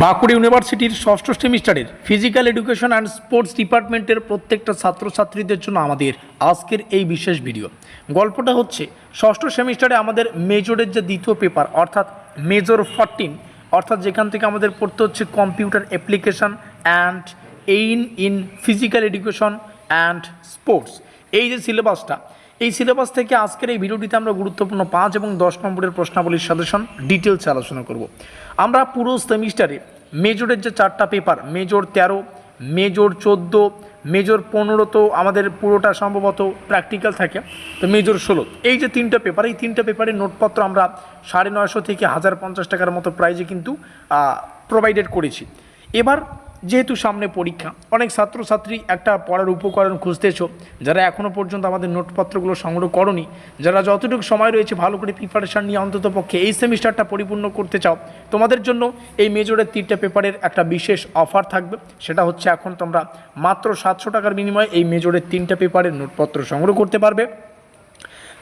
বাঁকুড়া ইউনিভার্সিটির ষষ্ঠ সেমিস্টারের ফিজিক্যাল এডুকেশন অ্যান্ড স্পোর্টস ডিপার্টমেন্টের প্রত্যেকটা ছাত্রছাত্রীদের জন্য আমাদের আজকের এই বিশেষ ভিডিও। গল্পটা হচ্ছে ষষ্ঠ সেমিস্টারে আমাদের মেজরের যে দ্বিতীয় পেপার অর্থাৎ মেজর 14 অর্থাৎ যেখান থেকে আমাদের পড়তে হচ্ছে computer application and in physical education and sports, এই যে সিলেবাসটা, এই সিলেবাস থেকে আজকের এই ভিডিওটিতে আমরা গুরুত্বপূর্ণ 5 এবং 10 নম্বরের প্রশ্নাবলীর সাজেশন ডিটেলস আলোচনা করব। আমরা পুরো সেমিস্টারে মেজরের যে 4টা পেপার, মেজর 13, মেজর 14, মেজর 15, তো আমাদের পুরোটা সম্ভবত প্র্যাকটিক্যাল থাকে, তো মেজর 16, এই যে 3টা পেপার, এই 3টা পেপারের নোটপত্র আমরা 950 থেকে 1050 টাকার মতো প্রাইজে কিন্তু প্রোভাইডেড করেছি। এবার যেহেতু সামনে পরীক্ষা, অনেক ছাত্রছাত্রী একটা পড়ার উপকরণ খুঁজতেছো, যারা এখনও পর্যন্ত আমাদের নোটপত্রগুলো সংগ্রহ করনি, যারা যতটুকু সময় রয়েছে ভালো করে প্রিপারেশান নিয়ে অন্তত পক্ষে এই সেমিস্টারটা পরিপূর্ণ করতে চাও, তোমাদের জন্য এই মেজরের 3টা পেপারের একটা বিশেষ অফার থাকবে। সেটা হচ্ছে এখন তোমরা মাত্র 700 টাকার বিনিময়ে এই মেজরের 3টা পেপারের নোটপত্র সংগ্রহ করতে পারবে,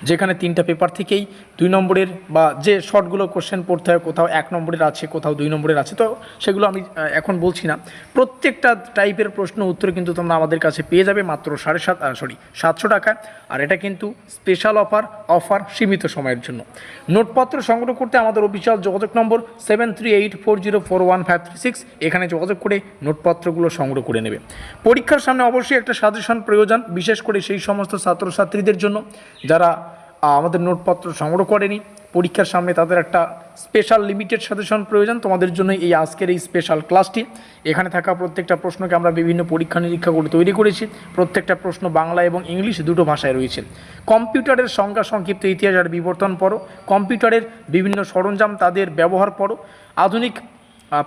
যেখানে 3টা পেপার থেকেই 2 নম্বরের বা যে শর্টগুলো কোশ্চেন পড়তে হয়, কোথাও 1 নম্বরের আছে, কোথাও 2 নম্বরের আছে, তো সেগুলো আমি এখন বলছি না। প্রত্যেকটা টাইপের প্রশ্ন উত্তর কিন্তু তোমরা আমাদের কাছে পেয়ে যাবে মাত্র 750 টাকায়। আর এটা কিন্তু স্পেশাল অফার সীমিত সময়ের জন্য। নোটপত্র সংগ্রহ করতে আমাদের অফিসিয়াল যোগাযোগ নম্বর 7384041536, এখানে যোগাযোগ করে নোটপত্রগুলো সংগ্রহ করে নেবে। পরীক্ষার সামনে অবশ্যই একটা সাজেশন প্রয়োজন, বিশেষ করে সেই সমস্ত ছাত্রছাত্রীদের জন্য যারা আমাদের নোটপত্র সংগ্রহ করেনি। পরীক্ষার সামনে তাদের একটা স্পেশাল লিমিটেড সাজেশন প্রয়োজন, তোমাদের জন্য এই আজকের এই স্পেশাল ক্লাসটি। এখানে থাকা প্রত্যেকটা প্রশ্নকে আমরা বিভিন্ন পরীক্ষা নিরীক্ষা করে তৈরি করেছি। প্রত্যেকটা প্রশ্ন বাংলা এবং ইংলিশ দুটো ভাষায় রয়েছে। কম্পিউটারের সংজ্ঞা সংক্ষিপ্ত ইতিহাস আর বিবর্তন পড়ো, কম্পিউটারের বিভিন্ন সরঞ্জাম তাদের ব্যবহার পড়ো, আধুনিক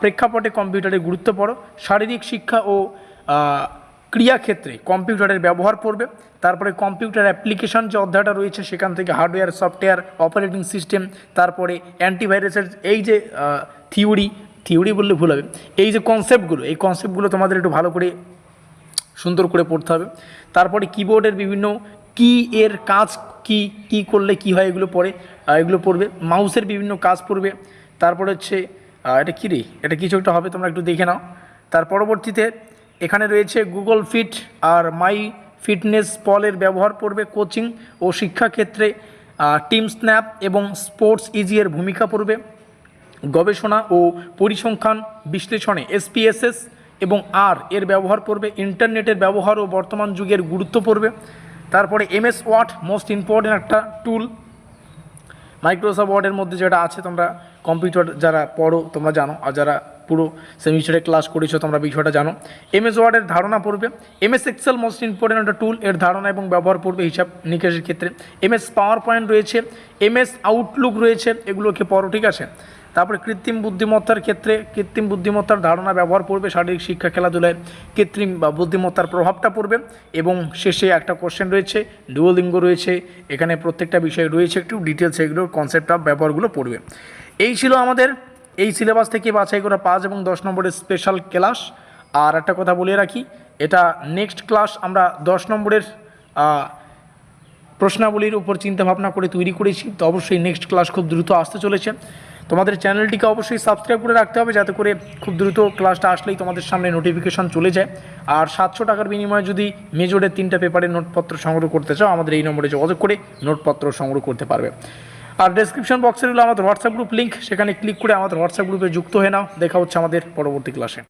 প্রেক্ষাপটে কম্পিউটারের গুরুত্ব পড়ো, শারীরিক শিক্ষা ও ক্রিয়াক্ষেত্রে কম্পিউটারের ব্যবহার পড়বে। তারপরে কম্পিউটার অ্যাপ্লিকেশন যে অধ্যায়টা রয়েছে সেখান থেকে হার্ডওয়্যার, সফটওয়্যার, অপারেটিং সিস্টেম, তারপরে অ্যান্টিভাইরাসের এই যে থিওরি বললে ভুল হবে, এই যে কনসেপ্টগুলো, এই কনসেপ্টগুলো তোমাদের একটু ভালো করে সুন্দর করে পড়তে হবে। তারপরে কিবোর্ডের বিভিন্ন কি এর কাজ কি করলে কি হয় এগুলো পড়বে। মাউসের বিভিন্ন কাজ পড়বে। তারপরে হচ্ছে এটা কী রে, এটা কিছু একটা হবে, তোমরা একটু দেখে নাও। তার পরবর্তীতে এখানে রয়েছে গুগল ফিট আর মাই ফিটনেস পলের ব্যবহার পড়বে, কোচিং ও শিক্ষাক্ষেত্রে টিম স্ন্যাপ এবং স্পোর্টস ইজিয়ের ভূমিকা পড়বে, গবেষণা ও পরিসংখ্যান বিশ্লেষণে SPSS এবং এর ব্যবহার পড়বে, ইন্টারনেটের ব্যবহার ও বর্তমান যুগের গুরুত্ব পড়বে। তারপরে MS ওয়ার্ড মোস্ট ইম্পর্টেন্ট একটা টুল, মাইক্রোসফট ওয়ার্ডের মধ্যে যেটা আছে, তোমরা কম্পিউটার যারা পড়ো তোমরা জানো, আর যারা পুরো সেমিস্টারে ক্লাস করেছো তোমরা বিষয়টা জানো। MS ওয়ার্ডের ধারণা পড়বে, MS এক্সেল মোস্ট ইম্পর্টেন্ট একটা টুল, এর ধারণা এবং ব্যবহার পড়বে হিসাব নিকেশের ক্ষেত্রে। MS পাওয়ার পয়েন্ট রয়েছে, MS আউটলুক রয়েছে, এগুলোকে পড়ো, ঠিক আছে। তারপরে কৃত্রিম বুদ্ধিমত্তার ক্ষেত্রে কৃত্রিম বুদ্ধিমত্তার ধারণা ব্যবহার পড়বে, শারীরিক শিক্ষা, খেলাধুলায় কৃত্রিম বা বুদ্ধিমত্তার প্রভাবটা পড়বে। এবং শেষে একটা কোশ্চেন রয়েছে, ডুওলিঙ্গ রয়েছে, এখানে প্রত্যেকটা বিষয় রয়েছে একটু ডিটেলস, এগুলোর কনসেপ্ট অফ ব্যবহারগুলো পড়বে। এই ছিল আমাদের এই সিলেবাস থেকে বাছাই করা 5 এবং 10 নম্বরের স্পেশাল ক্লাস। আর একটা কথা বলে রাখি, এটা নেক্সট ক্লাস আমরা 10 নম্বরের প্রশ্নাবলীর উপর চিন্তাভাবনা করে তৈরি করেছি, তো অবশ্যই নেক্সট ক্লাস খুব দ্রুত আসতে চলেছে। তোমাদের চ্যানেলটিকে অবশ্যই সাবস্ক্রাইব করে রাখতে হবে, যাতে করে খুব দ্রুত ক্লাসটা আসলেই তোমাদের সামনে নোটিফিকেশন চলে যায়। আর 700 টাকার বিনিময়ে যদি মেজরের 3টা পেপারের নোটপত্র সংগ্রহ করতে চাও, আমাদের এই নম্বরে যোগাযোগ করে নোটপত্র সংগ্রহ করতে পারবে। আর ডেসক্রিপশন বক্সে রইল আমাদের হোয়াটসঅ্যাপ গ্রুপ লিঙ্ক, সেখানে ক্লিক করে আমাদের হোয়াটসঅ্যাপ গ্রুপে যুক্ত হয়ে নাও। দেখা হচ্ছে আমাদের পরবর্তী ক্লাসে।